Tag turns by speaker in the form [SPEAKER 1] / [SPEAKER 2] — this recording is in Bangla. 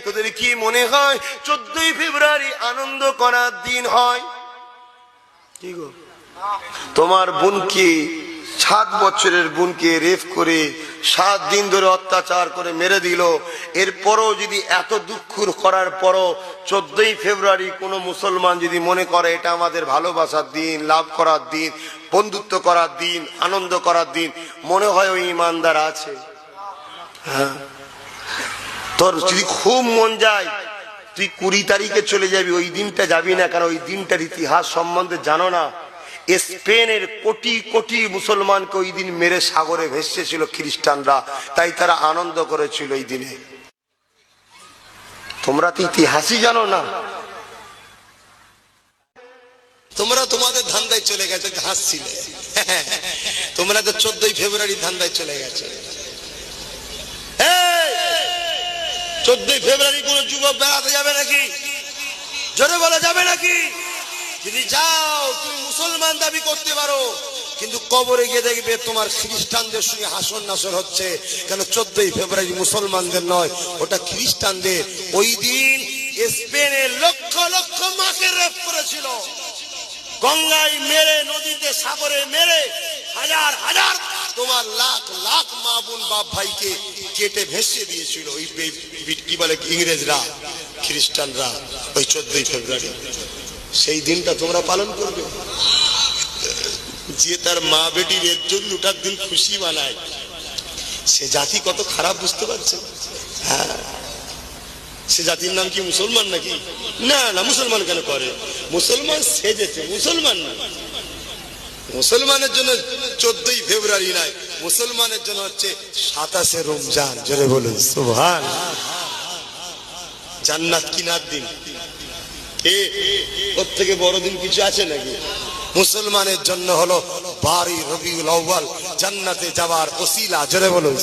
[SPEAKER 1] তোদের কি মনে হয় 14ই ফেব্রুয়ারি আনন্দ করার দিন হয়? কি গো, তোমার বোনকে 7 বছরের বোনকে রেপ করে 7 দিন ধরে অত্যাচার করে মেরে দিল, এরপরও যদি এত দুঃখ করার পরও 14ই ফেব্রুয়ারি কোনো মুসলমান যদি মনে করে এটা আমাদের ভালোবাসার দিন, লাভ করার দিন, বন্ধুত্ব করার দিন, আনন্দ করার দিন, মনে হয় ওই ইমানদার আছে? হ্যাঁ, তোর যদি খুব মন যায় তুই 20 তারিখে চলে যাবি, ওই দিনটা যাবি না, কারণ ওই দিনটার ইতিহাস সম্বন্ধে জানো না। স্পেনের কোটি কোটি মুসলমানকে ওই দিন মেরে সাগরে ভেসেছিল খ্রিস্টানরা, তাই তারা আনন্দ করেছিল এই দিনে। তোমরা তো ইতিহাসই জানো না, তোমরা তোমাদের ধান্দায় চলে গেছে, হাসছিলে তোমরা তো 14ই ফেব্রুয়ারি ধান্দায় চলে গেছে। 14ই ফেব্রুয়ারি কোন যুবক বেড়াতে যাবে নাকি? জোরে বলা যাবে নাকি? যদি যাও তুমি মুসলমান দাবি করতে পারো, কিন্তু কবরে গিয়ে দেখবে তোমার খ্রিস্টানদের সঙ্গে হাসর নাসর হচ্ছে। কেন? 14ই ফেব্রুয়ারি মুসলমানদের নয়, ওটা খ্রিস্টানদের। ওই দিন স্পেনে লক্ষ লক্ষ মাকে রেপ করেছিল, গঙ্গায় মেরে, নদীতে, সাগরে মেরে, হাজার হাজার তোমার লাখ লাখ মা বোন বাপ ভাইকে কেটে ভেসে দিয়েছিল ওই কি বলে ইংরেজরা, খ্রিস্টানরা। ওই 14ই ফেব্রুয়ারি সেই দিনটা তোমরা পালন করবে। যে তার মা বেটির একজন লুটার দিন খুশি বানায়, সে জাতি কত খারাপ বুঝতে পারছে? হ্যাঁ, সে জাতির নাম কি মুসলমান নাকি? না না, মুসলমান কেন করে? মুসলমান সেজেছে, মুসলমান না। মুসলমানের জন্য 14ই ফেব্রুয়ারি নাই, মুসলমানের জন্য হচ্ছে 27শে রমজান। জোরে বলুন সুবহানাল্লাহ। জান্নাত কিনার দিন, ওর থেকে বড় দিন কিছু আছে নাকি? মুসলমানের জন্য হলো 12ই রবিউল আউয়াল, জান্নাতে যাওয়ার ওসিলা। জোরে বলুন।